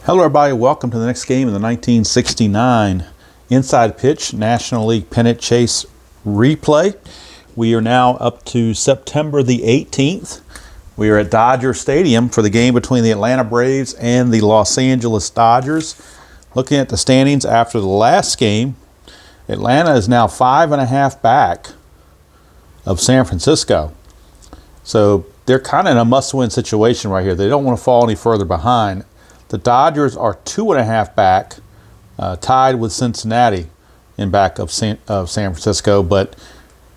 Hello everybody, welcome to the next game in the 1969 Inside Pitch National League Pennant Chase replay. We are now up to September the 18th. We are at Dodger Stadium for the game between the Atlanta Braves and the Los Angeles Dodgers. Looking at the standings after the last game, Atlanta is now 5.5 back of San Francisco. So they're kind of in a must-win situation right here. They don't want to fall any further behind. The Dodgers are 2.5 back, tied with Cincinnati in back of San Francisco, but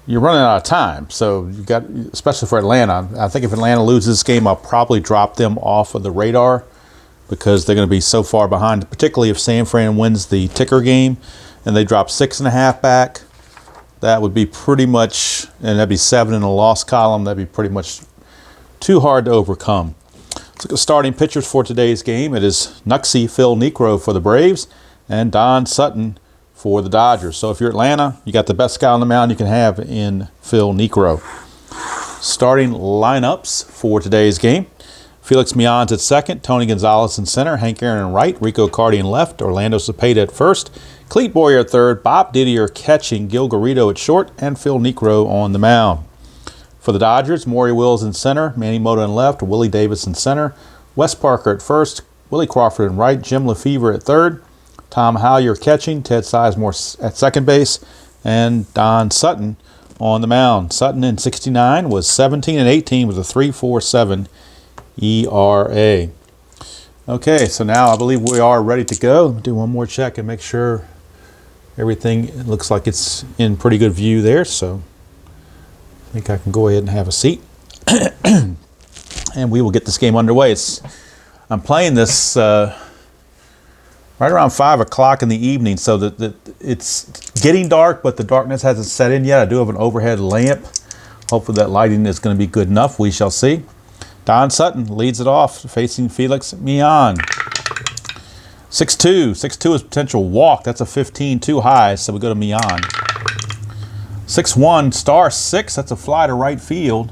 you're running out of time. So you got, especially for Atlanta, I think if Atlanta loses this game, I'll probably drop them off of the radar because they're going to be so far behind, particularly if San Fran wins the ticker game and they drop 6.5 back. That would be pretty much, and that'd be 7 in the loss column. That'd be pretty much too hard to overcome. Let's look at starting pitchers for today's game. It is Nuxie Phil Niekro for the Braves and Don Sutton for the Dodgers. So if you're Atlanta, you got the best guy on the mound you can have in Phil Niekro. Starting lineups for today's game. Felix Mians at second, Tony Gonzalez in center, Hank Aaron in right, Rico Carty in left, Orlando Cepeda at first, Clete Boyer at third, Bob Didier catching, Gil Garrido at short, and Phil Niekro on the mound. For the Dodgers, Maury Wills in center, Manny Mota in left, Willie Davis in center, Wes Parker at first, Willie Crawford in right, Jim Lefevre at third, Tom Howyer catching, Ted Sizemore at second base, and Don Sutton on the mound. Sutton in 69 was 17-18 with a 3.47 ERA. Okay, so now I believe we are ready to go. Let me do one more check and make sure everything looks like it's in pretty good view there. So I think I can go ahead and have a seat. And we will get this game underway. I'm playing this right around 5 o'clock in the evening, so that it's getting dark, but the darkness hasn't set in yet. I do have an overhead lamp. Hopefully that lighting is going to be good enough. We shall see. Don Sutton leads it off, facing Felix Mians. 6-2. 6-2 is potential walk. That's a 15 too high, so we go to Mians. 6-1, star 6. That's a fly to right field.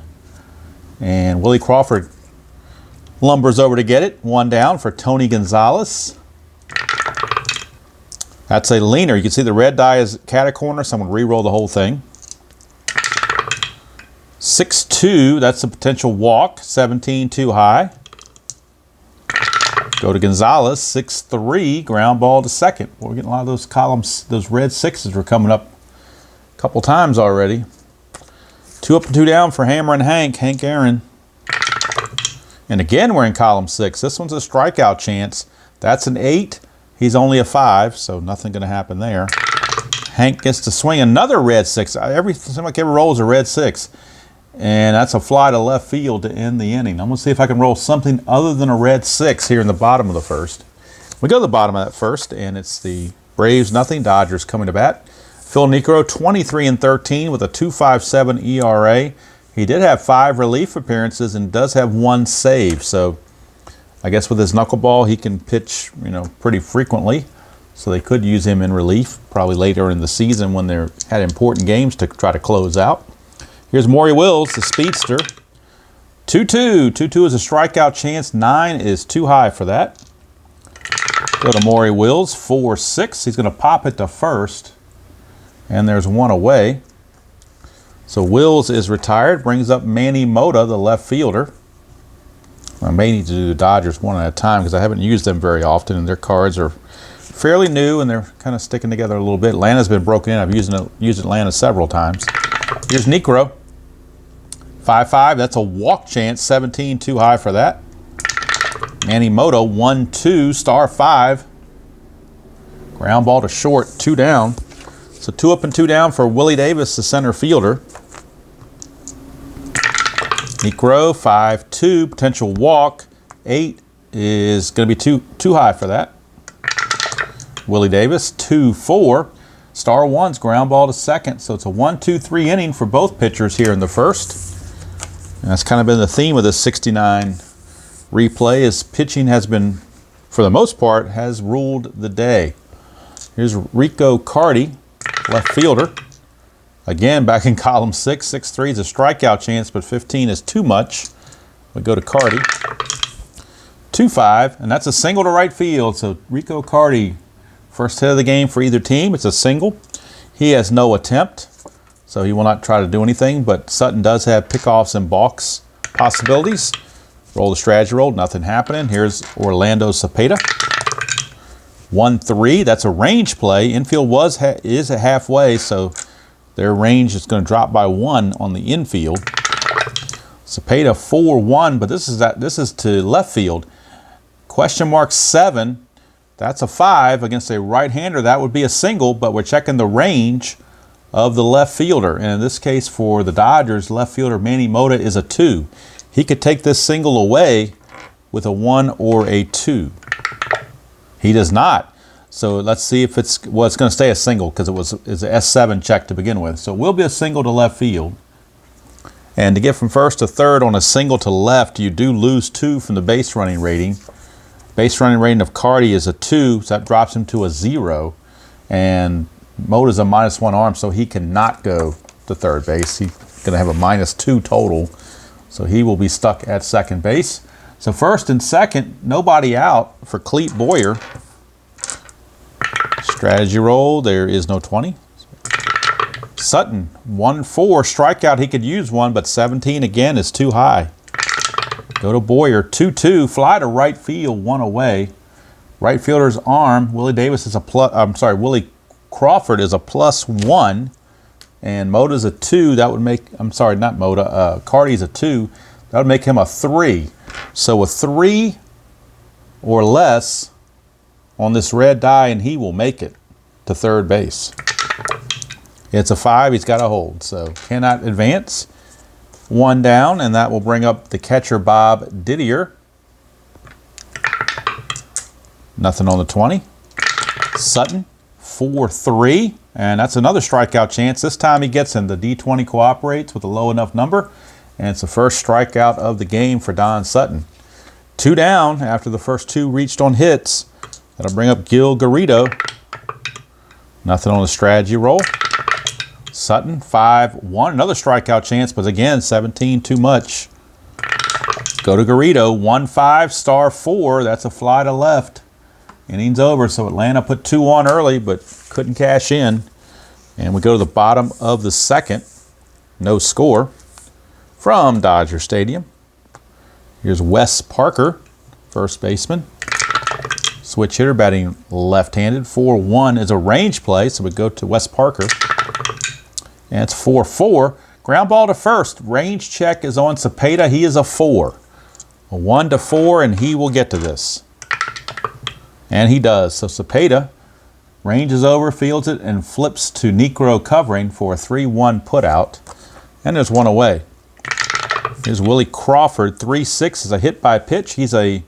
And Willie Crawford lumbers over to get it. One down for Tony Gonzalez. That's a leaner. You can see the red die is cat corner, so I'm going to re-roll the whole thing. 6-2, that's a potential walk. 17 too high. Go to Gonzalez. 6-3, ground ball to second. Well, we're getting a lot of those columns, those red sixes were coming up a couple times already. 2 up and 2 down for Hammer and Hank Aaron. And again, we're in column 6. This one's a strikeout chance. That's an 8. He's only a 5, so nothing going to happen there. Hank gets to swing another red 6. Seems like every roll is a red 6. And that's a fly to left field to end the inning. I'm going to see if I can roll something other than a red 6 here in the bottom of the first. We go to the bottom of that first, and it's the Braves nothing, Dodgers coming to bat. Phil Niekro, 23-13 with a 2.57 ERA. He did have 5 relief appearances and does have 1 save. So I guess with his knuckleball, he can pitch, pretty frequently. So they could use him in relief, probably later in the season when they had important games to try to close out. Here's Maury Wills, the speedster. 2-2. 2-2 is a strikeout chance. 9 is too high for that. Go to Maury Wills, 4-6. He's going to pop it to first. And there's 1 away. So Wills is retired. Brings up Manny Mota, the left fielder. I may need to do the Dodgers one at a time because I haven't used them very often, and their cards are fairly new and they're kind of sticking together a little bit. Atlanta's been broken in. I've used Atlanta several times. Here's Niekro. 5-5. That's a walk chance. 17 too high for that. Manny Mota, 1-2, star 5. Ground ball to short, 2 down. So 2 up and 2 down for Willie Davis, the center fielder. Niekro, 5-2, potential walk. 8 is going to be too high for that. Willie Davis, 2-4. Star 1's ground ball to second. So it's a 1-2-3 inning for both pitchers here in the first. And that's kind of been the theme of this 69 replay, is pitching has been, for the most part, has ruled the day. Here's Rico Carty, left fielder. Again, back in column 6. 6-3 is a strikeout chance, but 15 is too much. We go to Carty. 2-5, and that's a single to right field. So Rico Carty, first hit of the game for either team. It's a single. He has no attempt, so he will not try to do anything, but Sutton does have pickoffs and balks possibilities. Roll the strategy roll, nothing happening. Here's Orlando Cepeda. 1-3, that's a range play. Infield is at halfway, so their range is going to drop by 1 on the infield. Cepeda 4-1, but this is to left field. Question mark 7, that's a 5 against a right-hander. That would be a single, but we're checking the range of the left fielder. And in this case for the Dodgers, left fielder Manny Mota is a 2. He could take this single away with a 1 or a 2. He does not. So let's see if it's going to stay a single because it's an S7 check to begin with. So it will be a single to left field. And to get from first to third on a single to left, you do lose 2 from the base running rating. Base running rating of Carty is a 2, so that drops him to a 0. And Mota's a -1 arm, so he cannot go to third base. He's going to have a -2 total, so he will be stuck at second base. So first and second, nobody out for Clete Boyer. Strategy roll, there is no 20. Sutton, 1-4, strikeout, he could use 1, but 17 again is too high. Go to Boyer, 2-2, fly to right field, 1 away. Right fielder's arm, Willie Crawford is a +1, and Mota's a 2, that would make, Carty's a 2, that would make him a 3. So a 3 or less on this red die, and he will make it to third base. It's a 5, he's got to hold, so cannot advance. 1 down, and that will bring up the catcher, Bob Didier. Nothing on the 20. Sutton, 4-3, and that's another strikeout chance. This time he gets in. The D20 cooperates with a low enough number, and it's the first strikeout of the game for Don Sutton. 2 down after the first 2 reached on hits. That'll bring up Gil Garrido. Nothing on the strategy roll. Sutton, 5-1, another strikeout chance, but again, 17 too much. Go to Garrido, 1-5, star 4, that's a fly to left. Innings over, so Atlanta put 2 on early, but couldn't cash in. And we go to the bottom of the second, no score from Dodger Stadium. Here's Wes Parker, first baseman. Switch hitter, batting left-handed. 4-1 is a range play, so we go to Wes Parker. And it's 4-4. Ground ball to first. Range check is on Cepeda. He is a 4. A 1-4, and he will get to this. And he does. So Cepeda ranges over, fields it, and flips to Niekro covering for a 3-1 putout. And there's 1 away. Here's Willie Crawford. 3-6 is a hit by pitch. He's a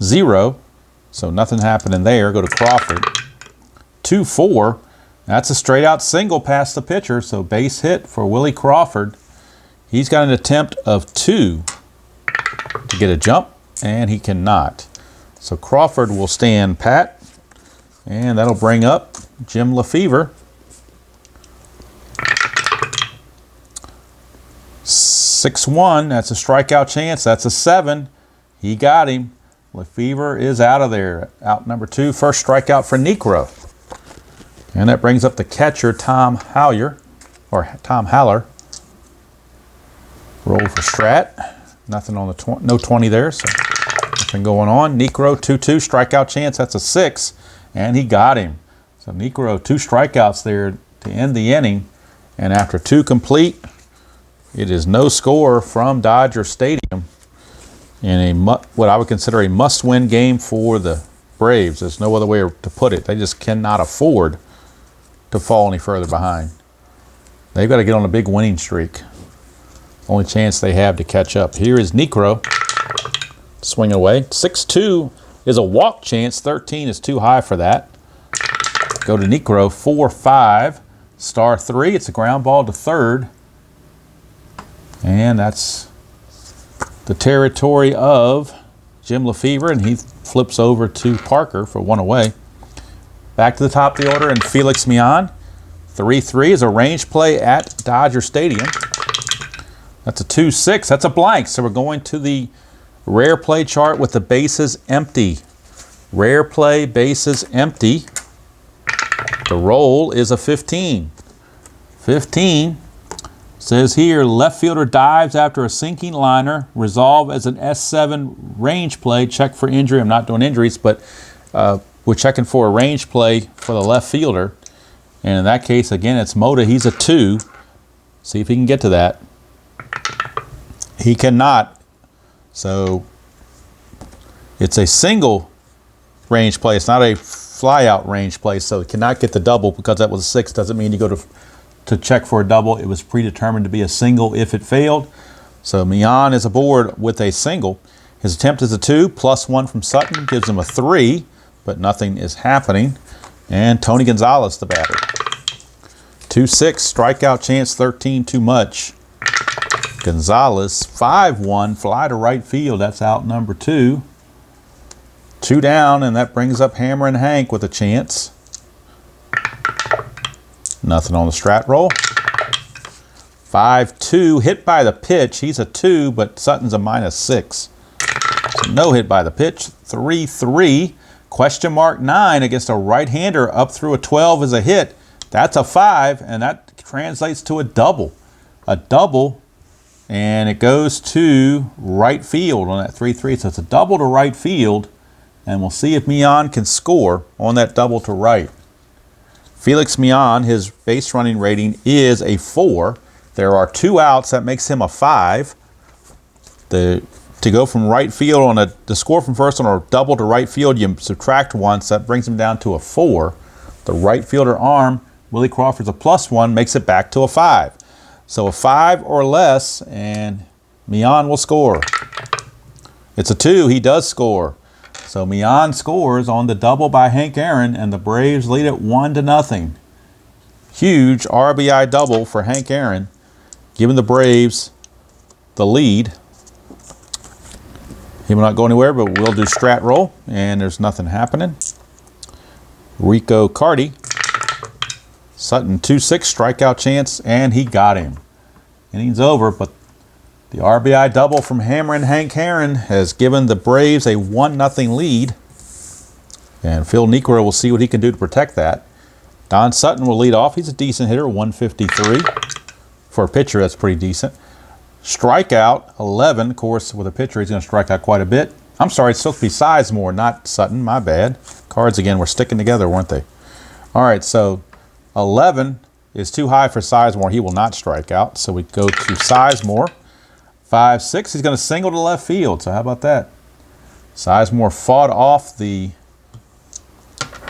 0. So nothing happening there. Go to Crawford. 2-4. That's a straight out single past the pitcher. So base hit for Willie Crawford. He's got an attempt of 2 to get a jump, and he cannot. So Crawford will stand pat, and that'll bring up Jim Lefevre. 6-1. That's a strikeout chance. That's a 7. He got him. Lefevre is out of there. Out number 2. First strikeout for Niekro. And that brings up the catcher, Tom Haller. Roll for Strat. Nothing on the no 20 there, so nothing going on. Niekro, 2-2, strikeout chance. That's a 6, and he got him. So Niekro, 2 strikeouts there to end the inning. And after 2 complete, it is no score from Dodger Stadium in what I would consider a must-win game for the Braves. There's no other way to put it. They just cannot afford to fall any further behind. They've got to get on a big winning streak. Only chance they have to catch up. Here is Niekro. Swing away. 6-2 is a walk chance. 13 is too high for that. Go to Niekro. 4-5. Star 3. It's a ground ball to third. And that's the territory of Jim Lefevre, and he flips over to Parker for 1 away. Back to the top of the order, and Felix Mian. 3-3 is a range play at Dodger Stadium. That's a 2-6. That's a blank. So we're going to the Rare play chart with the bases empty. Rare play, bases empty. The roll is a 15. 15 says here, left fielder dives after a sinking liner. Resolve as an S7 range play. Check for injury. I'm not doing injuries, but we're checking for a range play for the left fielder. And in that case, again, it's Mota. He's a 2. See if he can get to that. He cannot. So it's a single range play. It's not a fly out range play, so it cannot get the double because that was a 6. Doesn't mean you go to check for a double. It was predetermined to be a single if it failed. So Mian is aboard with a single. His attempt is a 2, +1 from Sutton gives him a 3, but nothing is happening. And Tony Gonzalez, the batter. 2-6, strikeout chance 13, too much. Gonzalez, 5-1, fly to right field. That's out number 2. 2 down, and that brings up Hammer and Hank with a chance. Nothing on the strat roll. 5-2, hit by the pitch. He's a 2, but Sutton's a -6. So no hit by the pitch. 3-3, question mark 9 against a right-hander up through a 12 is a hit. That's a 5, and that translates to a double. A double, and it goes to right field on that 3-3. So it's a double to right field, and we'll see if Mian can score on that double to right. Felix Mian, his base running rating is a 4. There are 2 outs. That makes him a 5. To go from right field on to score from first on a double to right field, you subtract 1, so that brings him down to a 4. The right fielder arm, Willie Crawford's a +1, makes it back to a 5. So a 5 or less, and Mian will score. It's a 2. He does score. So Mian scores on the double by Hank Aaron, and the Braves lead it 1-0. Huge RBI double for Hank Aaron, giving the Braves the lead. He will not go anywhere, but we'll do strat roll, and there's nothing happening. Rico Carty, Sutton 2-6, strikeout chance, and he got him. Innings over, but the RBI double from Hammer and Hank Aaron has given the Braves a 1-0 lead. And Phil Niekro will see what he can do to protect that. Don Sutton will lead off. He's a decent hitter, 153. For a pitcher, that's pretty decent. Strikeout, 11. Of course, with a pitcher, he's going to strike out quite a bit. I'm sorry, it's supposed to be Sizemore, not Sutton. My bad. Cards, again, were sticking together, weren't they? All right, so 11 is too high for Sizemore. He will not strike out. So we go to Sizemore. 5-6, he's going to single to left field. So how about that? Sizemore fought off the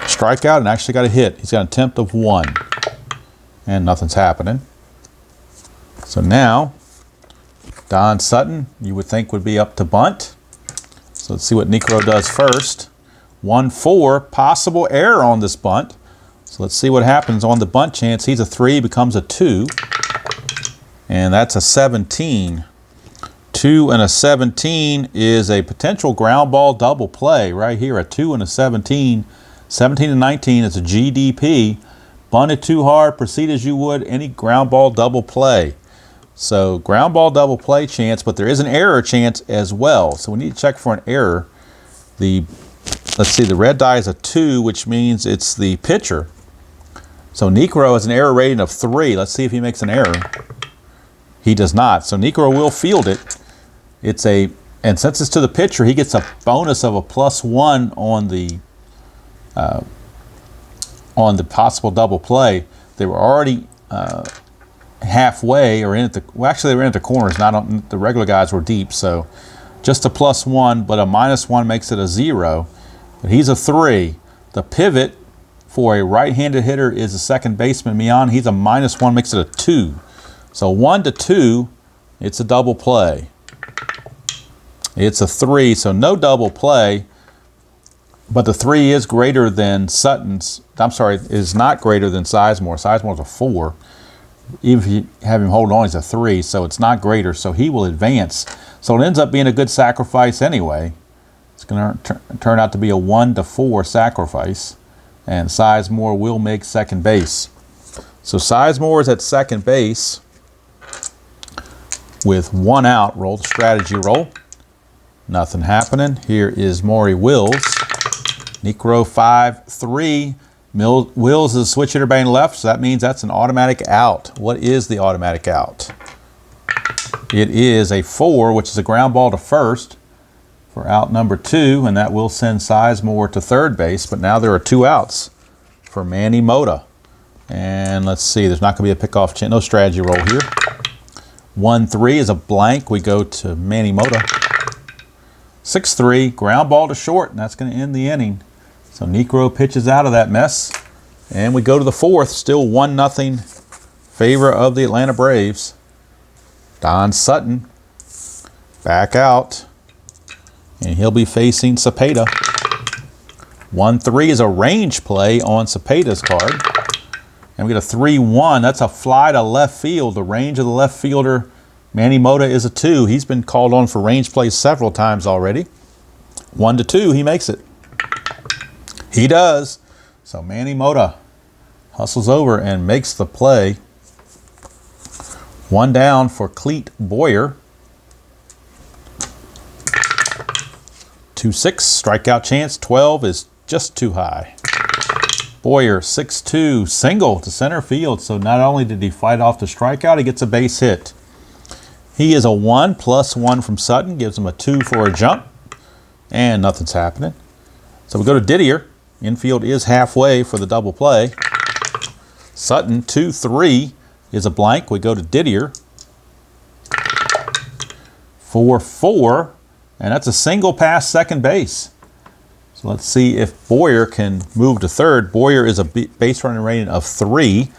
strikeout and actually got a hit. He's got an attempt of 1. And nothing's happening. So now, Don Sutton, you would think would be up to bunt. So let's see what Niekro does first. 1-4, possible error on this bunt. So let's see what happens on the bunt chance. He's a 3, becomes a 2. And that's a 17. 2 and a 17 is a potential ground ball double play right here. A 2 and a 17. 17 and 19 is a GDP. Bunted too hard, proceed as you would any ground ball double play. So ground ball double play chance, but there is an error chance as well. So we need to check for an error. Let's see, the red die is a 2, which means it's the pitcher. So Niekro has an error rating of 3. Let's see if he makes an error. He does not. So Niekro will field it. And since it's to the pitcher, he gets a bonus of a +1 on the possible double play. They were already halfway or in at the, well, actually they were in at the corners, not on, the regular guys were deep, so just a +1, but a -1 makes it a 0. But he's a 3. The pivot for a right-handed hitter is a second baseman, Mian. He's a -1, makes it a 2. So 1 to 2, it's a double play. It's a 3, so no double play, but the 3 is greater than Sutton's, I'm sorry, is not greater than Sizemore. Sizemore's a 4. Even if you have him hold on, he's a 3, so it's not greater, so he will advance. So it ends up being a good sacrifice anyway. It's going to turn out to be a 1 to 4 sacrifice, and Sizemore will make second base. So Sizemore is at second base with 1 out. Roll the strategy roll. Nothing happening. Here is Maury Wills. Niekro 5-3. Wills is a switch hitter batting left, so that means that's an automatic out. What is the automatic out? It is a 4, which is a ground ball to first for out number 2, and that will send Sizemore to third base. But now there are 2 outs for Manny Mota. And let's see, there's not going to be a pickoff chance. No strategy roll here. 1-3 is a blank. We go to Manny Mota. 6-3, ground ball to short, and that's going to end the inning. So Niekro pitches out of that mess. And we go to the 4th, still 1-0 favor of the Atlanta Braves. Don Sutton back out, and he'll be facing Cepeda. 1-3 is a range play on Cepeda's card. And we get a 3-1. That's a fly to left field. The range of the left fielder, Manny Mota, is a 2. He's been called on for range plays several times already. 1-2, he makes it. He does. So Manny Mota hustles over and makes the play. 1 down for Cleet Boyer. 2-6, strikeout chance. 12 is just too high. Boyer, 6-2, single to center field. So not only did he fight off the strikeout, he gets a base hit. He is a 1, +1 from Sutton, gives him a 2 for a jump. And nothing's happening. So we go to Didier. Infield is halfway for the double play. Sutton, 2-3 is a blank. We go to Didier. 4-4, and that's a single past second base. So let's see if Boyer can move to third. Boyer is a base running rating of 3.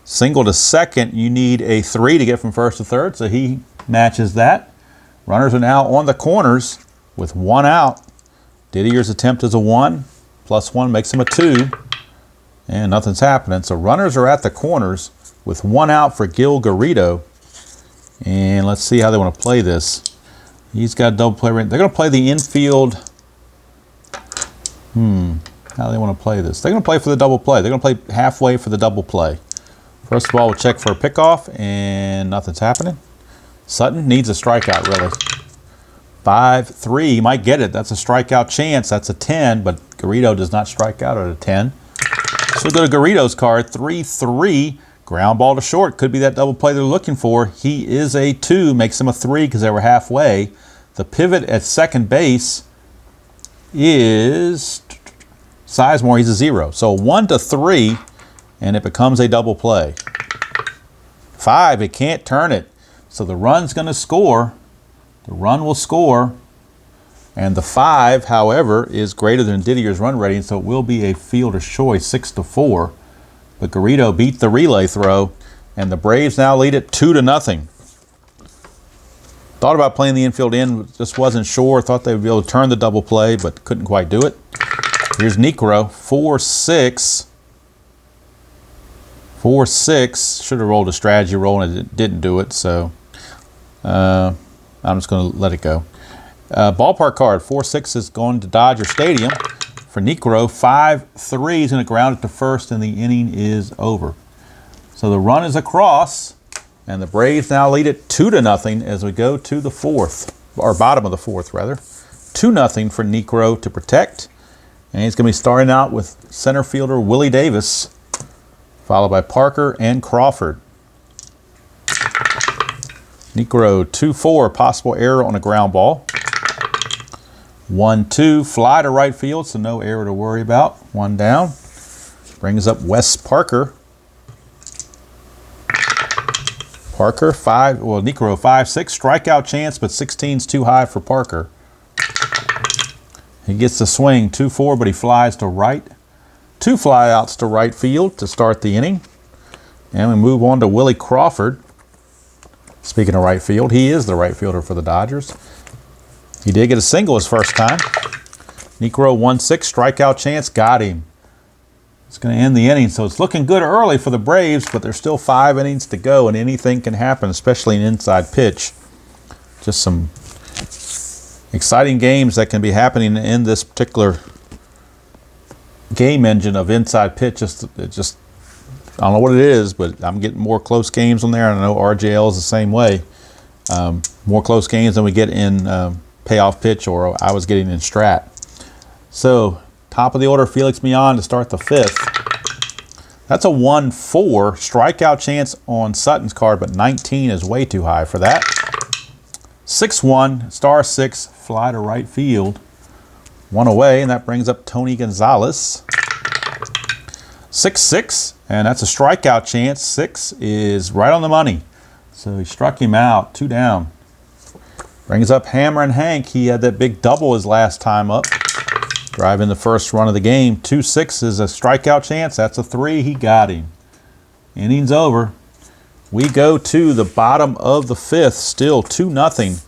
Single to second, you need a 3 to get from first to third, so he matches that. Runners are now on the corners with 1 out. Didier's attempt is a 1. +1 makes him a 2. And nothing's happening. So runners are at the corners with 1 out for Gil Garrido. And let's see how they want to play this. He's got a double play rating. They're going to play the infield. How do they want to play this? They're going to play for the double play. They're going to play halfway for the double play. First of all, we'll check for a pickoff, and nothing's happening. Sutton needs a strikeout, really. 5-3, he might get it. That's a strikeout chance. That's a 10, but Garrido does not strike out at a 10. So we go to Garrido's card, 3-3, ground ball to short. Could be that double play they're looking for. He is a 2, makes him a 3 because they were halfway. The pivot at second base is Sizemore. He's a 0. So 1-3, and it becomes a double play. 5, it can't turn it. So the run's going to score. The run will score. And the 5, however, is greater than Didier's run rating, so it will be a fielder's choice, 6-4. But Garrido beat the relay throw, and the Braves now lead it 2-0. Thought about playing the infield in, just wasn't sure. Thought they would be able to turn the double play, but couldn't quite do it. Here's Niekro, 4-6. 4-6. Should have rolled a strategy roll, and it didn't do it, so I'm just going to let it go. Ballpark card, 4-6 is going to Dodger Stadium for Niekro. 5-3 is going to ground it to first, and the inning is over. So the run is across, and the Braves now lead it 2-0 as we go to the 4th, or bottom of the 4th, rather. 2-0 for Niekro to protect, and he's going to be starting out with center fielder Willie Davis, followed by Parker and Crawford. Niekro, 2-4, possible error on a ground ball. 1-2, fly to right field, so no error to worry about. 1 down. Brings up Wes Parker. Parker, Niekro, 5-6, strikeout chance, but 16's too high for Parker. He gets the swing, 2-4, but he flies to right. 2 flyouts to right field to start the inning. And we move on to Willie Crawford. Speaking of right field, he is the right fielder for the Dodgers. He did get a single his first time. Niekro, 1-6, strikeout chance, got him. It's going to end the inning, so it's looking good early for the Braves, but there's still 5 innings to go, and anything can happen, especially an inside pitch. Just some exciting games that can be happening in this particular game engine of inside pitch. I don't know what it is, but I'm getting more close games on there. And I know RJL is the same way. More close games than we get in payoff pitch or I was getting in strat. So top of the order, Felix Millan to start the 5th. That's a 1-4 strikeout chance on Sutton's card, but 19 is way too high for that. 6-1, star 6, fly to right field. 1 away, and that brings up Tony Gonzalez. 6-6, and that's a strikeout chance. 6 is right on the money. So he struck him out, 2 down. Brings up Hammer and Hank. He had that big double his last time up, driving the first run of the game. 2-6 is a strikeout chance. That's a 3. He got him. Innings over. We go to the bottom of the 5th. Still 2-0.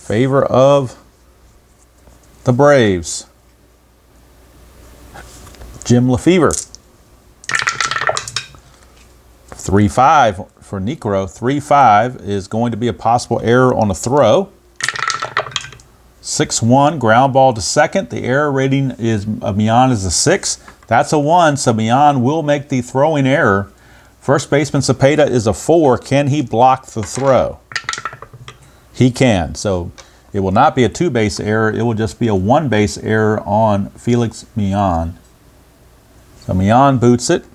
Favor of the Braves. Jim Lefevre. 3-5 for Niekro. 3-5 is going to be a possible error on a throw. 6-1, ground ball to second. The error rating is Millan is a 6. That's a 1, so Millan will make the throwing error. First baseman Cepeda is a 4. Can he block the throw? He can. So it will not be a 2-base error. It will just be a 1-base error on Felix Millan. So Millan boots it,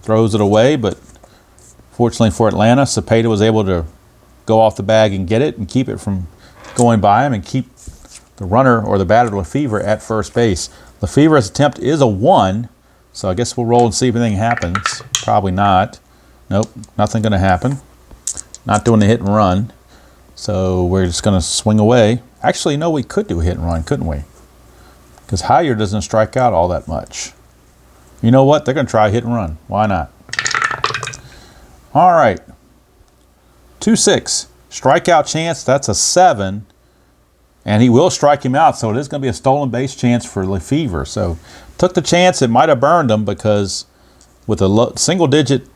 throws it away, but fortunately for Atlanta, Cepeda was able to go off the bag and get it and keep it from going by him and keep the runner or the batter Lefevre at first base. Lefevre's attempt is a 1, so I guess we'll roll and see if anything happens. Probably not. Nope, nothing going to happen. Not doing the hit and run. So we're just going to swing away. Actually, no, we could do a hit and run, couldn't we? Because Hyer doesn't strike out all that much. You know what? They're going to try a hit and run. Why not? All right. 2-6. Strikeout chance, that's a 7. And he will strike him out, so it is going to be a stolen base chance for Lefevre. So took the chance. It might have burned him because with a single-digit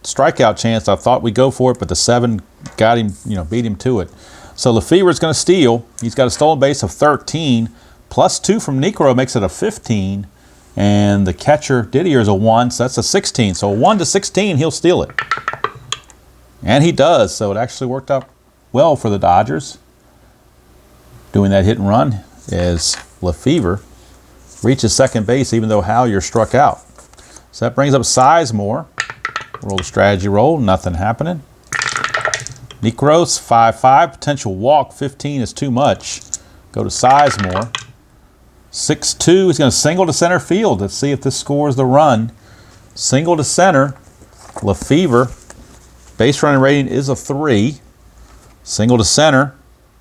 strikeout chance, I thought we'd go for it, but the 7 got him, beat him to it. So Lefevre is going to steal. He's got a stolen base of 13. Plus 2 from Niekro makes it a 15. And the catcher, Didier, is a 1, so that's a 16. So a 1 to 16, he'll steal it. And he does, so it actually worked out well for the Dodgers. Doing that hit and run as Lefevre reaches second base, even though Hyer struck out. So that brings up Sizemore. Roll the strategy roll, nothing happening. Niekro's 5-5, potential walk, 15 is too much. Go to Sizemore. 6-2, he's going to single to center field. Let's see if this scores the run. Single to center, Lefevre. Base running rating is a 3. Single to center,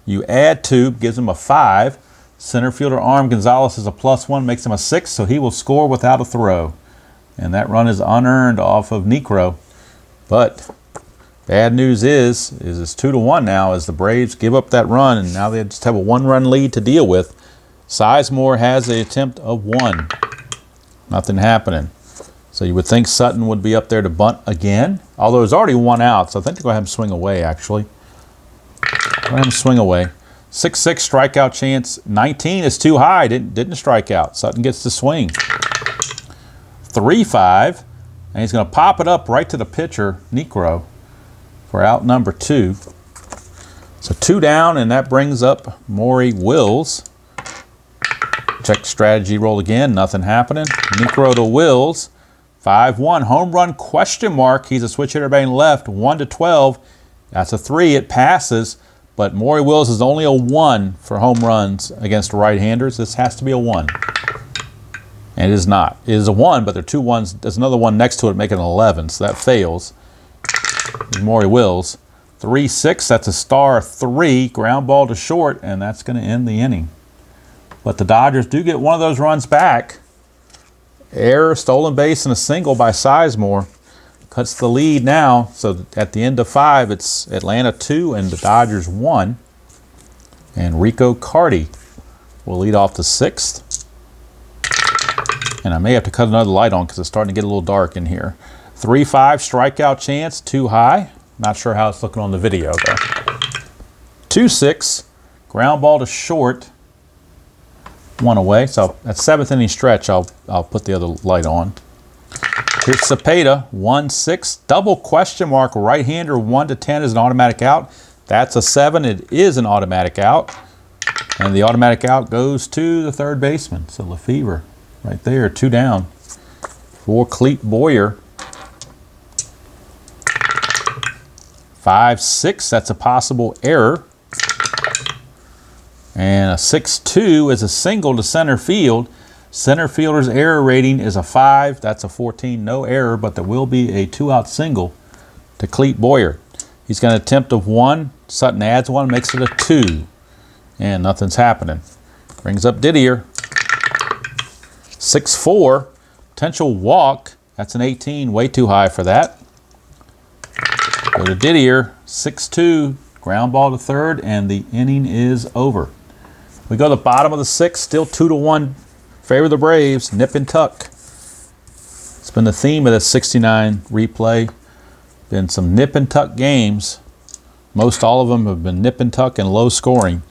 you add 2, gives him a 5. Center fielder arm Gonzalez is a +1, makes him a 6, so he will score without a throw. And that run is unearned off of Niekro. But bad news is it's 2-1 now as the Braves give up that run, and now they just have a 1-run lead to deal with. Sizemore has an attempt of 1. Nothing happening. So you would think Sutton would be up there to bunt again, although there's already 1 out, so I think they're going to have him swing away, actually. Going to have him swing away. 6-6 strikeout chance. 19 is too high. Didn't strike out. Sutton gets the swing. 3-5, and he's going to pop it up right to the pitcher, Niekro, for out number 2. So 2 down, and that brings up Maury Wills. Check strategy roll again. Nothing happening. Niekro to Wills. 5-1. Home run question mark. He's a switch hitter batting left. 1-12. That's a 3. It passes. But Maury Wills is only a 1 for home runs against right-handers. This has to be a 1. And it is not. It is a 1, but there are 2 1s. There's another 1 next to it making an 11, so that fails. Maury Wills. 3-6. That's a star 3. Ground ball to short, and that's going to end the inning. But the Dodgers do get one of those runs back. Error, stolen base, and a single by Sizemore. Cuts the lead now. So at the end of 5, it's Atlanta 2 and the Dodgers 1. And Rico Carty will lead off the 6th. And I may have to cut another light on because it's starting to get a little dark in here. 3-5 strikeout chance, too high. Not sure how it's looking on the video though. 2-6, ground ball to short. 1 away. So at 7th inning stretch, I'll put the other light on. Here's Cepeda, 1-6, double question mark, right-hander, 1-10 is an automatic out. That's a 7. It is an automatic out. And the automatic out goes to the third baseman. So Lefevre right there, 2 down for Clete Boyer. 5-6, that's a possible error. And a 6-2 is a single to center field. Center fielder's error rating is a 5. That's a 14, no error, but there will be a 2-out single to Clete Boyer. He's going to attempt of 1. Sutton adds 1, makes it a 2. And nothing's happening. Brings up Didier. 6-4. Potential walk. That's an 18. Way too high for that. Go to Didier. 6-2. Ground ball to third. And the inning is over. We go to the bottom of the 6th. Still 2-1. Favor the Braves. Nip and tuck. It's been the theme of this 69 replay. Been some nip and tuck games. Most all of them have been nip and tuck and low scoring.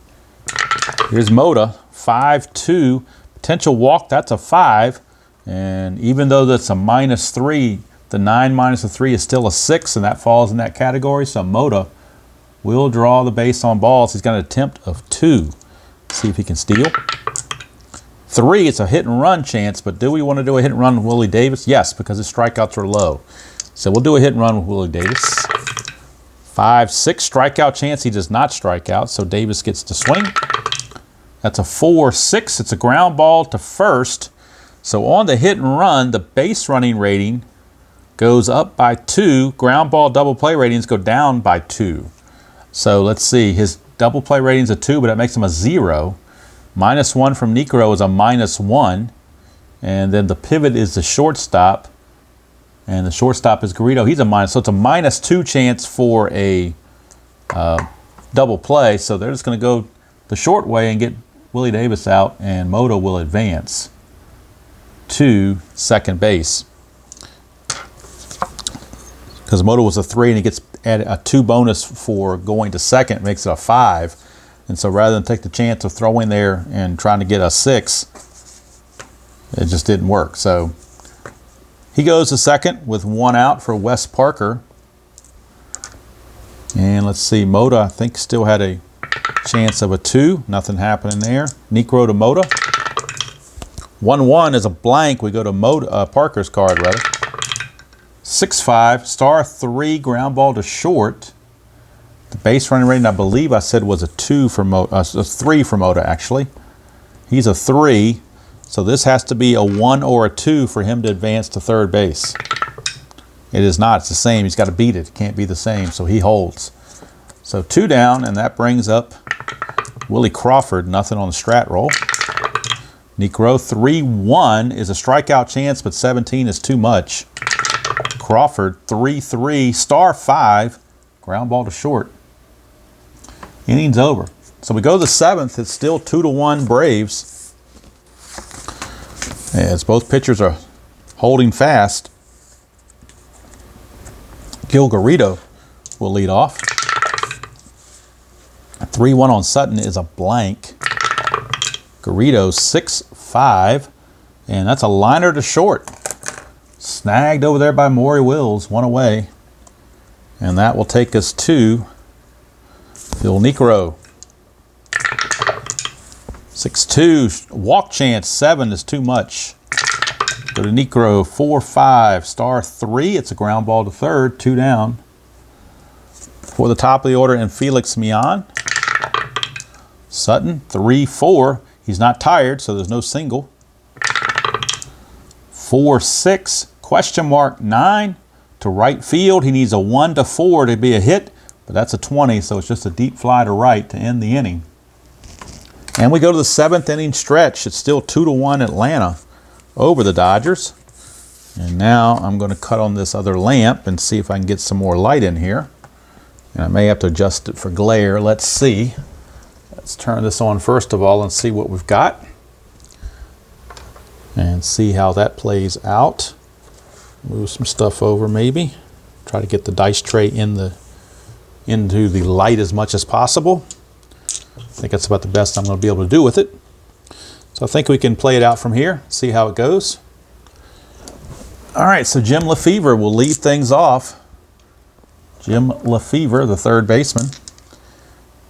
Here's Mota, 5-2. Potential walk, that's a 5. And even though that's a -3, the 9 minus a 3 is still a 6, and that falls in that category. So Mota will draw the base on balls. He's got an attempt of 2. See if he can steal. 3, it's a hit and run chance, but do we want to do a hit and run with Willie Davis? Yes, because his strikeouts are low. So we'll do a hit and run with Willie Davis. 5-6, strikeout chance. He does not strike out, so Davis gets to swing. That's a 4-6. It's a ground ball to first. So on the hit and run, the base running rating goes up by 2. Ground ball double play ratings go down by 2. So let's see. His double play rating's a 2, but that makes him a 0. -1 from Niekro is a -1. And then the pivot is the shortstop. And the shortstop is Garrido. He's a minus. So it's a -2 chance for a double play. So they're just going to go the short way and get Willie Davis out, and Mota will advance to second base. Because Mota was a 3 and he gets added a 2 bonus for going to second, it makes it a 5. And so rather than take the chance of throwing there and trying to get a 6, it just didn't work. So he goes to second with 1 out for Wes Parker. And let's see, Mota, I think, still had a chance of a 2. Nothing happening there. Niekro to Mota. 1-1 is a blank. We go to Mota, Parker's card, rather. 6-5, star 3, ground ball to short. The base running rating, I believe I said, was a 2 for Mota, a 3 for Mota, actually. He's a 3, so this has to be a 1 or a 2 for him to advance to third base. It is not. It's the same. He's got to beat it. It can't be the same, so he holds. So 2 down, and that brings up Willie Crawford. Nothing on the strat roll. Niekro, 3-1 is a strikeout chance, but 17 is too much. Crawford, 3-3, star 5, ground ball to short. Inning's over. So we go to the 7th. It's still 2-1 Braves. As both pitchers are holding fast. Gil Garrido will lead off. 3-1 on Sutton is a blank. Garrido 6-5, and that's a liner to short. Snagged over there by Maury Wills, 1 away. And that will take us to Phil Niekro. 6-2, walk chance, 7 is too much. Go to Niekro, 4-5, star 3. It's a ground ball to third, 2 down. For the top of the order, and Felix Mian. Sutton, 3-4. He's not tired, so there's no single. 4-6, question mark 9 to right field. He needs a 1-4 to be a hit, but that's a 20, so it's just a deep fly to right to end the inning. And we go to the 7th inning stretch. It's still 2-1 Atlanta over the Dodgers. And now I'm going to cut on this other lamp and see if I can get some more light in here. And I may have to adjust it for glare. Let's see. Let's turn this on first of all and see what we've got. And see how that plays out. Move some stuff over maybe. Try to get the dice tray into the light as much as possible. I think that's about the best I'm going to be able to do with it. So I think we can play it out from here, see how it goes. All right, so Jim Lefevre will lead things off. Jim Lefevre, the third baseman.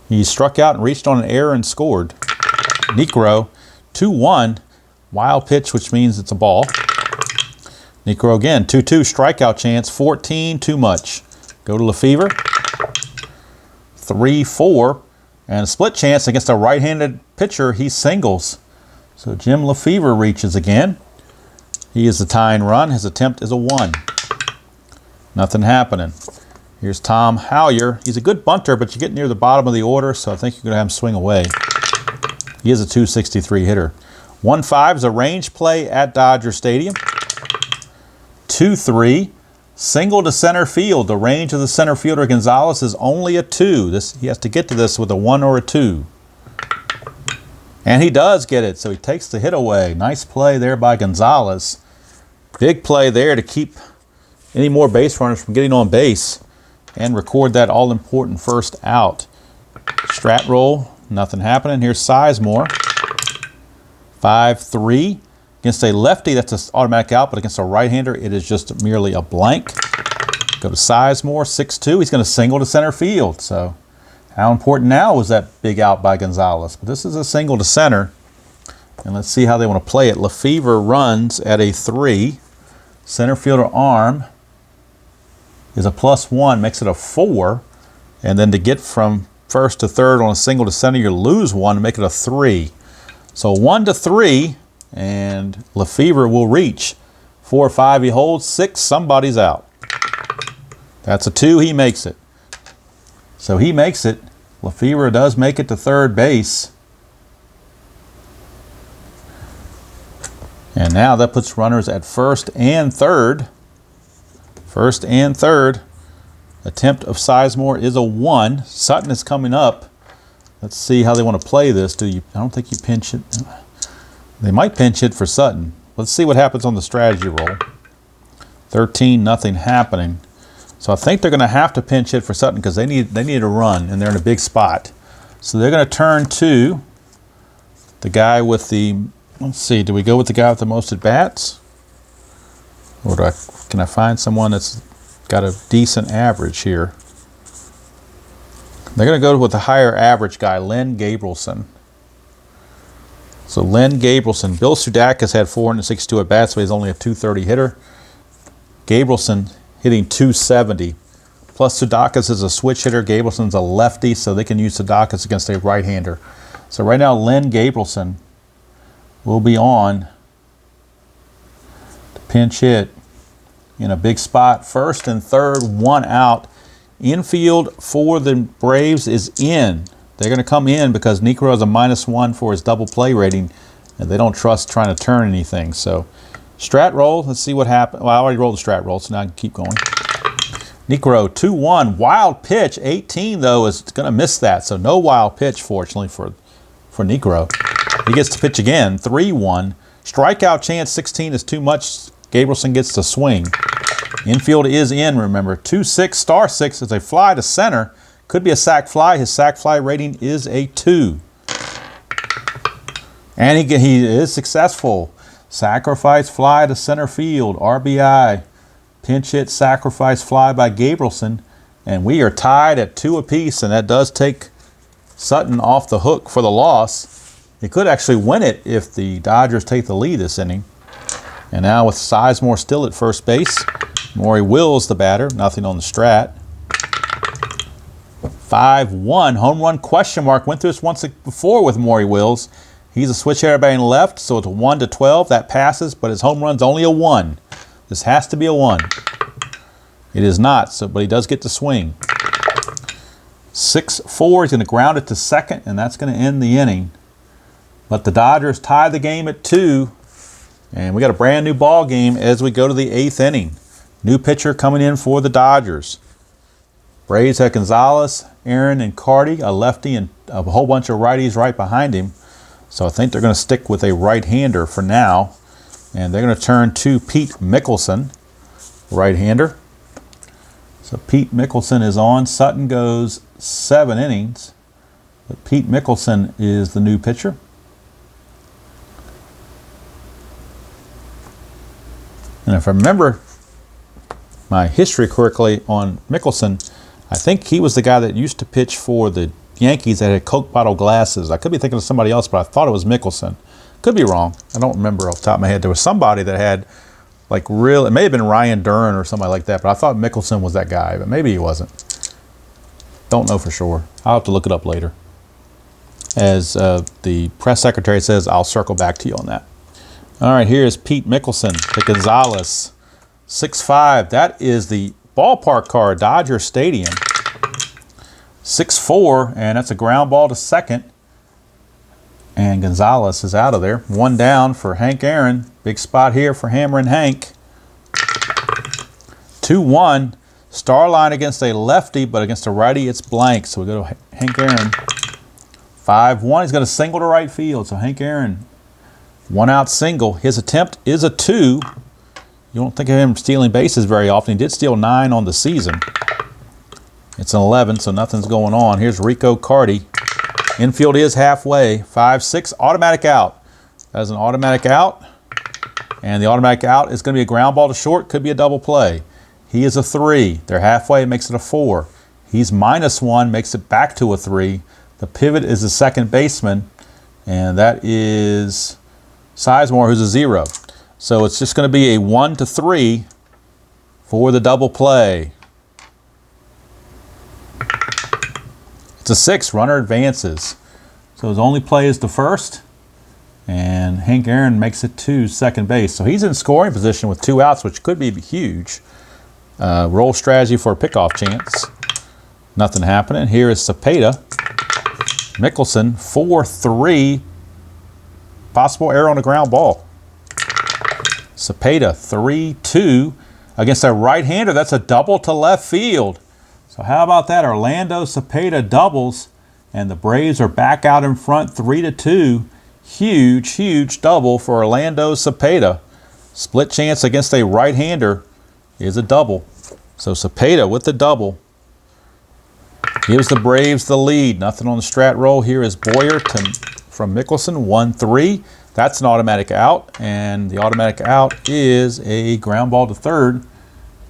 He struck out and reached on an error and scored. Niekro, 2-1. Wild pitch, which means it's a ball. Niekro again, 2-2, strikeout chance, 14, too much. Go to Lefevre, 3-4, and a split chance against a right-handed pitcher, he singles. So Jim Lefevre reaches again. He is the tying run, his attempt is a 1. Nothing happening. Here's Tom Howyer. He's a good bunter, but you get near the bottom of the order, so I think you're going to have him swing away. He is a 263 hitter. 1-5 is a range play at Dodger Stadium. 2-3, single to center field. The range of the center fielder Gonzalez is only a 2. He has to get to this with a 1 or a 2. And he does get it, so he takes the hit away. Nice play there by Gonzalez. Big play there to keep any more base runners from getting on base and record that all-important first out. Strat roll, nothing happening. Here's Sizemore. 5-3. Against a lefty, that's an automatic out, but against a right-hander, it is just merely a blank. Go to Sizemore, 6-2. He's going to single to center field. So how important now was that big out by Gonzalez? But this is a single to center. And let's see how they want to play it. Lefevre runs at a 3. Center fielder arm is a +1, makes it a 4. And then to get from first to third on a single to center, you lose 1 to make it a 3. So 1-3, and Lefevre will reach. 4-5, he holds. 6, somebody's out. That's a 2, he makes it. So he makes it. Lefevre does make it to third base. And now that puts runners at first and third. First and third. Attempt of Sizemore is a 1. Sutton is coming up. Let's see how they want to play this. I don't think you pinch it. They might pinch hit for Sutton. Let's see what happens on the strategy roll. 13, nothing happening. So I think they're going to have to pinch hit for Sutton because they need a run, and they're in a big spot. So they're going to turn to the guy with the, let's see, do we go with the guy with the most at-bats? Or can I find someone that's got a decent average here? They're going to go with the higher average guy, Lynn Gabrielson. So Lynn Gabrielson. Bill Sudakis had 462 at-bats, so he's only a 230 hitter. Gabrielson hitting 270. Plus Sudakis is a switch hitter. Gabrielson's a lefty, so they can use Sudakis against a right-hander. So right now, Lynn Gabrielson will be on to pinch hit in a big spot. First and third, 1 out. Infield for the Braves is in. They're going to come in because Niekro has a -1 for his double play rating, and they don't trust trying to turn anything. So strat roll, let's see what happens. Well, I already rolled the strat roll, so now I can keep going. Niekro, 2-1. Wild pitch, 18 though, is going to miss that. So no wild pitch, fortunately, for Niekro. He gets to pitch again, 3-1. Strikeout chance, 16 is too much. Gabrielson gets to swing. Infield is in, remember. 2-6, star 6 is a fly to center. Could be a sac fly. His sac fly rating is a 2. And he is successful. Sacrifice fly to center field, RBI. Pinch hit, sacrifice fly by Gabrielson. And we are tied at 2 apiece, and that does take Sutton off the hook for the loss. He could actually win it if the Dodgers take the lead this inning. And now with Sizemore still at first base, Maury Wills the batter, nothing on the strat. 5-1, home run question mark. Went through this once before with Maury Wills. He's a switch hitter batting left, so it's 1-12. That passes, but his home run's only a 1. This has to be a 1. It is not, but he does get to swing. 6-4, he's going to ground it to second, and that's going to end the inning. But the Dodgers tie the game at 2, and we got a brand new ball game as we go to the 8th inning. New pitcher coming in for the Dodgers. Braves have Gonzalez, Aaron, and Carty, a lefty, and a whole bunch of righties right behind him. So I think they're going to stick with a right-hander for now. And they're going to turn to Pete Mickelson, right-hander. So Pete Mickelson is on. Sutton goes 7 innings. But Pete Mickelson is the new pitcher. And if I remember my history correctly on Mickelson, I think he was the guy that used to pitch for the Yankees that had Coke bottle glasses. I could be thinking of somebody else, but I thought it was Mickelson. Could be wrong. I don't remember off the top of my head. There was somebody that had like real, it may have been Ryan Duran or somebody like that, but I thought Mickelson was that guy, but maybe he wasn't. Don't know for sure. I'll have to look it up later. As the press secretary says, I'll circle back to you on that. All right, here's Pete Mickelson to Gonzalez. 6'5". That is the ballpark card, Dodger Stadium. 6'4", and that's a ground ball to second. And Gonzalez is out of there. One down for Hank Aaron. Big spot here for Hammerin' Hank. 2-1. Star line against a lefty, but against a righty, it's blank. So we go to Hank Aaron. 5-1. He's going to single to right field. So Hank Aaron, one out single. His attempt is a 2. You don't think of him stealing bases very often. He did steal 9 on the season. It's an 11, so nothing's going on. Here's Rico Carty. Infield is halfway. 5-6. Automatic out. That is an automatic out. And the automatic out is going to be a ground ball to short. Could be a double play. He is a 3. They're halfway. It makes it a 4. He's -1. Makes it back to a 3. The pivot is the second baseman. And that is Sizemore, who's a 0. So it's just going to be a 1-3 for the double play. It's a 6. Runner advances. So his only play is the first. And Hank Aaron makes it to second base. So he's in scoring position with 2 outs, which could be huge. Roll strategy for a pickoff chance. Nothing happening. Here is Cepeda. Mickelson, 4-3. Possible error on a ground ball. Cepeda, 3-2. Against a right-hander, that's a double to left field. So how about that? Orlando Cepeda doubles, and the Braves are back out in front, 3-2. Huge, huge double for Orlando Cepeda. Split chance against a right-hander is a double. So Cepeda with the double gives the Braves the lead. Nothing on the strat roll. Here is Boyer from Mickelson, 1-3. That's an automatic out, and the automatic out is a ground ball to third.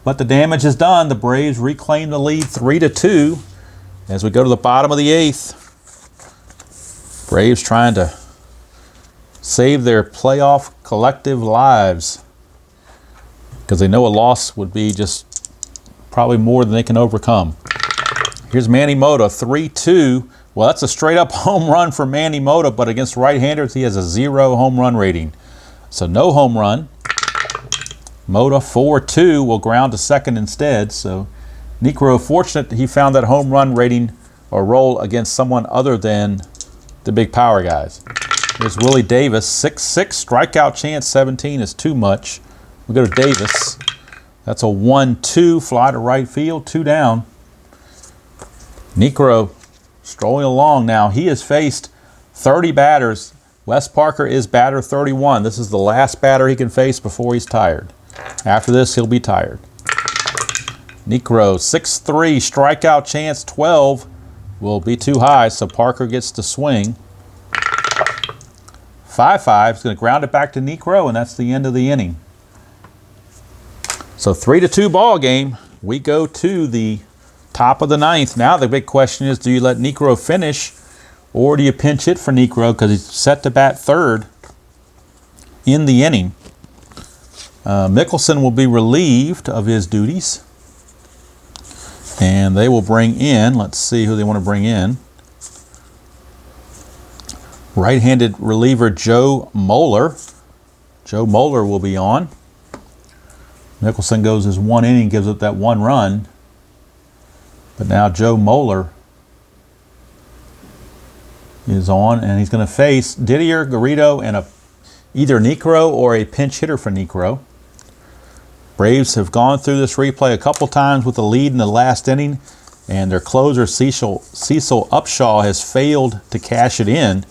But the damage is done. The Braves reclaim the lead, 3-2. As we go to the bottom of the 8th. Braves trying to save their playoff collective lives, because they know a loss would be just probably more than they can overcome. Here's Manny Mota, 3-2. Well, that's a straight-up home run for Manny Mota, but against right-handers, he has a 0 home run rating. So no home run. Mota, 4-2, will ground to second instead. So Niekro, fortunate he found that home run rating or roll against someone other than the big power guys. Here's Willie Davis, 6-6. Strikeout chance, 17 is too much. We go to Davis. That's a 1-2. Fly to right field, 2 down. Niekro strolling along now. He has faced 30 batters. Wes Parker is batter 31. This is the last batter he can face before he's tired. After this, he'll be tired. Niekro, 6-3. Strikeout chance, 12. Will be too high, so Parker gets to swing. 5-5. He's going to ground it back to Niekro, and that's the end of the inning. So 3-2 ball game. We go to the top of the 9th. Now the big question is, do you let Niekro finish, or do you pinch hit for Niekro because he's set to bat third in the inning? Mickelson will be relieved of his duties, and they will bring in, let's see who they want to bring in. Right-handed reliever Joe Moeller. Joe Moeller will be on. Mickelson goes his 1 inning, gives up that 1 run. But now Joe Moeller is on, and he's going to face Didier Garrido and either Niekro or a pinch hitter for Niekro. Braves have gone through this replay a couple times with a lead in the last inning, and their closer Cecil Upshaw has failed to cash it in.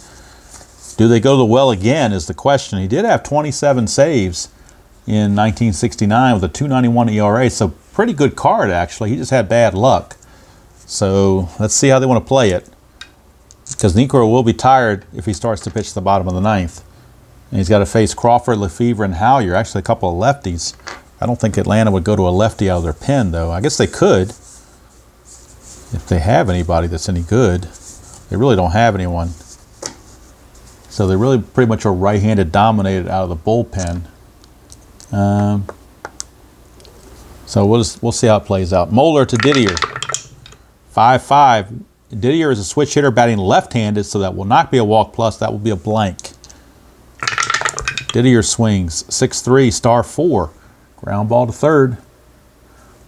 Do they go the well again is the question. He did have 27 saves in 1969 with a 2.91 ERA, so pretty good card actually. He just had bad luck. So let's see how they want to play it, because Niekro will be tired if he starts to pitch the bottom of the 9th. And he's got to face Crawford, Lefevre, and Howyer, actually a couple of lefties. I don't think Atlanta would go to a lefty out of their pen, though. I guess they could, if they have anybody that's any good. They really don't have anyone. So they really pretty much are right-handed dominated out of the bullpen. So we'll see how it plays out. Moeller to Didier. 5-5. Didier is a switch hitter batting left-handed, so that will not be a walk plus. That will be a blank. Didier swings. 6-3, star 4. Ground ball to third.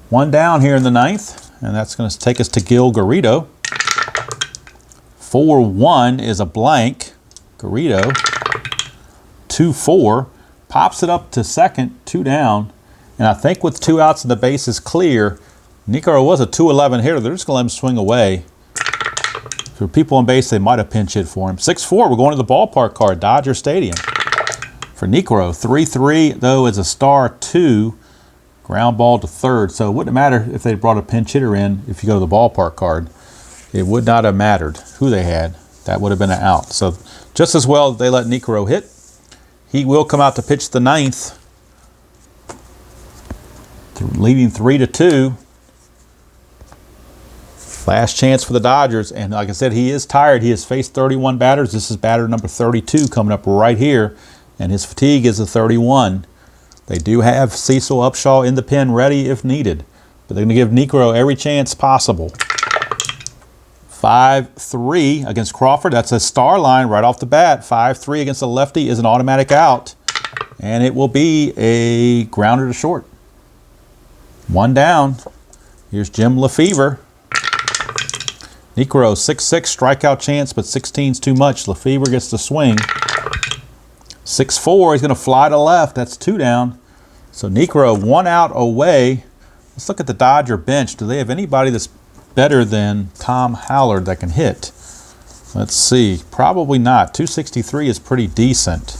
One down here in the ninth, and that's going to take us to Gil Garrido. 4-1 is a blank. Garrido. 2-4. Pops it up to second, 2 down. And I think with 2 outs and the base is clear, Niekro was a 2-11 hitter. They're just going to let him swing away. For people on base, they might have pinch hit for him. 6-4, we're going to the ballpark card, Dodger Stadium. For Niekro, 3-3, though, is a star 2. Ground ball to third. So it wouldn't matter if they brought a pinch hitter in if you go to the ballpark card. It would not have mattered who they had. That would have been an out. So just as well they let Niekro hit. He will come out to pitch the ninth, leading 3-2. Last chance for the Dodgers. And like I said, he is tired. He has faced 31 batters. This is batter number 32 coming up right here. And his fatigue is a 31. They do have Cecil Upshaw in the pen ready if needed. But they're going to give Niekro every chance possible. 5-3 against Crawford. That's a star line right off the bat. 5-3 against the lefty is an automatic out. And it will be a grounder to short. 1 down. Here's Jim Lefevre. Niekro, 6-6, strikeout chance, but 16's too much. Lefevre gets the swing. 6-4, he's going to fly to left. That's 2 down. So Niekro 1 out away. Let's look at the Dodger bench. Do they have anybody that's better than Tom Howard that can hit? Let's see. Probably not. 263 is pretty decent.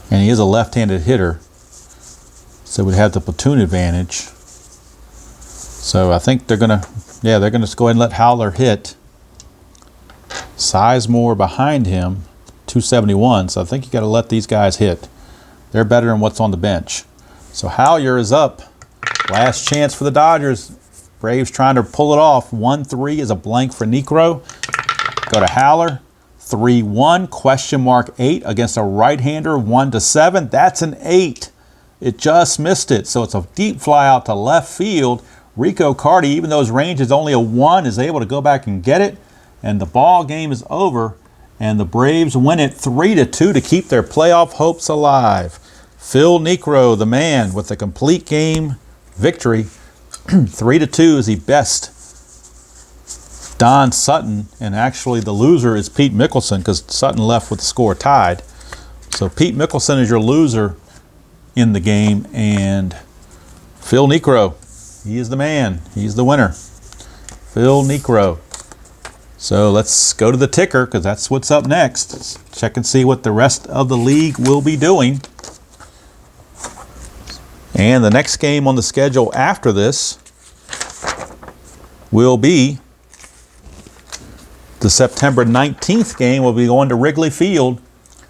And he is a left-handed hitter. So we'd have the platoon advantage. So I think they're going to, they're going to just go ahead and let Howler hit. Sizemore behind him, 271. So I think you got to let these guys hit. They're better than what's on the bench. So Howler is up. Last chance for the Dodgers. Braves trying to pull it off. 1-3 is a blank for Niekro. Go to Howler. 3-1, question mark 8 against a right-hander, 1-7. That's an 8. It just missed it. So it's a deep fly out to left field. Rico Carty, even though his range is only a 1, is able to go back and get it. And the ball game is over. And the Braves win it 3-2 to keep their playoff hopes alive. Phil Niekro, the man, with a complete game victory. 3-2 is the best. Don Sutton, and actually the loser is Pete Mickelson because Sutton left with the score tied. So Pete Mickelson is your loser in the game, and Phil Niekro, he is the man. He's the winner. Phil Niekro. So let's go to the ticker because that's what's up next. Let's check and see what the rest of the league will be doing. And the next game on the schedule after this will be the September 19th game. Will be going to Wrigley Field.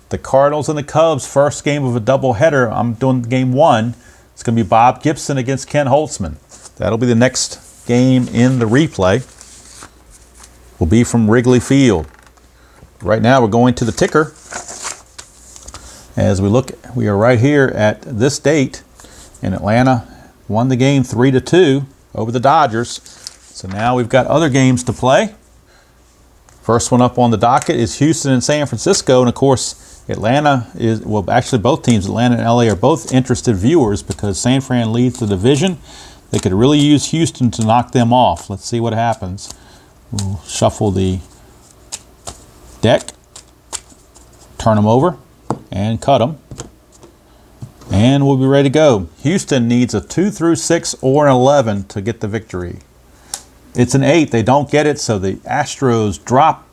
The Cardinals and the Cubs, first game of a doubleheader. I'm doing game 1. It's going to be Bob Gibson against Ken Holtzman. That'll be the next game in the replay. Will be from Wrigley Field. Right now we're going to the ticker. As we look, we are right here at this date, and Atlanta won the game 3-2 over the Dodgers. So now we've got other games to play. First one up on the docket is Houston and San Francisco, and of course Atlanta is, well, actually both teams, Atlanta and LA, are both interested viewers because San Fran leads the division. They could really use Houston to knock them off. Let's see what happens. We'll shuffle the deck, turn them over, and cut them. And we'll be ready to go. Houston needs a 2-6 or an 11 to get the victory. It's an 8. They don't get it, so the Astros drop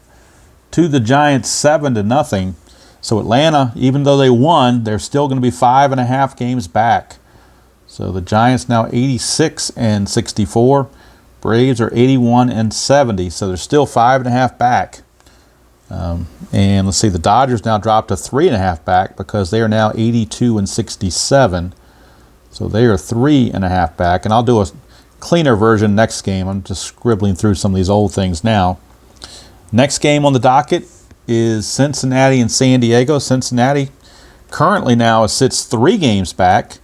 to the Giants 7-0. So Atlanta, even though they won, they're still going to be 5.5 games back. So the Giants now 86-64. Braves are 81-70. So they're still 5.5 back. And let's see, the Dodgers now dropped to 3.5 back because they are now 82-67. So they are 3.5 back. And I'll do a cleaner version next game. I'm just scribbling through some of these old things now. Next game on the docket is Cincinnati and San Diego. Cincinnati currently now sits 3 games back,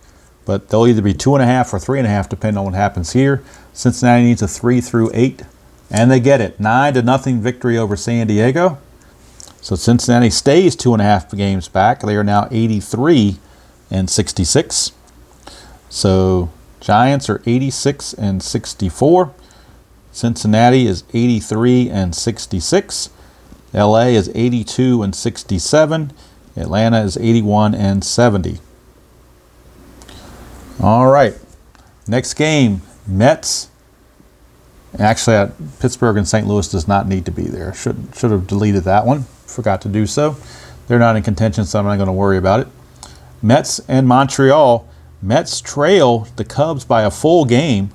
but they'll either be 2.5 or 3.5 depending on what happens here. Cincinnati needs a 3 through 8, and they get it. 9-0 victory over San Diego. So Cincinnati stays 2.5 games back. They are now 83 and 66. So Giants are 86 and 64. Cincinnati is 83 and 66. LA is 82 and 67. Atlanta is 81 and 70. All right. Next game, Mets. Actually, Pittsburgh and St. Louis does not need to be there. Should have deleted that one. Forgot to do so. They're not in contention, so I'm not going to worry about it. Mets and Montreal. Mets trail the Cubs by a full game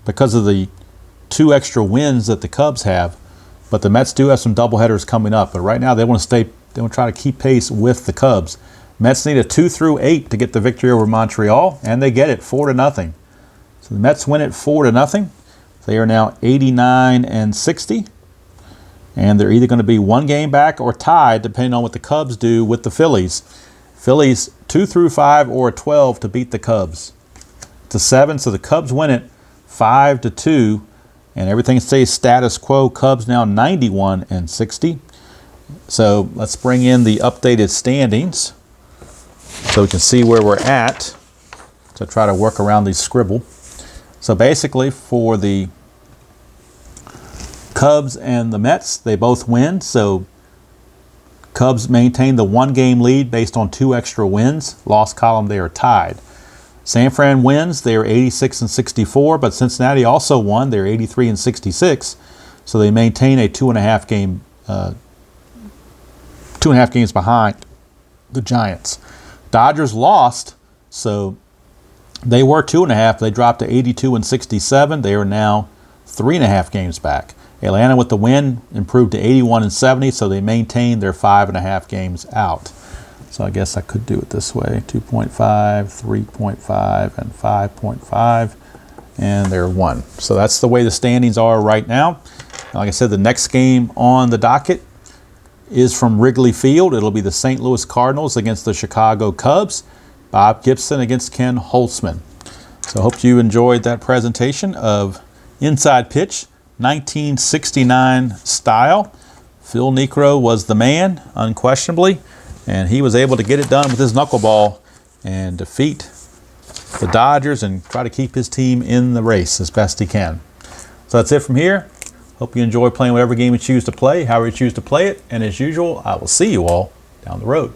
because of the 2 extra wins that the Cubs have. But the Mets do have some doubleheaders coming up. But right now they want to try to keep pace with the Cubs. Mets need a 2 through 8 to get the victory over Montreal, and they get it 4-0. So the Mets win it 4-0. They are now 89 and 60. And they're either going to be 1 game back or tied, depending on what the Cubs do with the Phillies. Phillies 2 through 5 or a 12 to beat the Cubs. It's a 7, so the Cubs win it 5-2, and everything stays status quo. Cubs now 91 and 60. So let's bring in the updated standings so we can see where we're at to try to work around these scribble. So basically for the Cubs and the Mets, they both win. So Cubs maintain the 1-game lead based on 2 extra wins. Loss column, they are tied. San Fran wins. They are 86 and 64, but Cincinnati also won. They're 83 and 66. So they maintain a 2.5 game, 2.5 games behind the Giants. Dodgers lost, so they were 2.5. They dropped to 82 and 67. They are now 3.5 games back. Atlanta with the win improved to 81 and 70, so they maintain their 5.5 games out. So I guess I could do it this way: 2.5, 3.5, and 5.5, and they're 1. So that's the way the standings are right now. Like I said, the next game on the docket is from Wrigley Field. It'll be the St. Louis Cardinals against the Chicago Cubs. Bob Gibson against Ken Holtzman. So I hope you enjoyed that presentation of Inside Pitch 1969 style. Phil Niekro was the man, unquestionably, and he was able to get it done with his knuckleball and defeat the Dodgers and try to keep his team in the race as best he can. So that's it from here. Hope you enjoy playing whatever game you choose to play, however you choose to play it, and as usual, I will see you all down the road.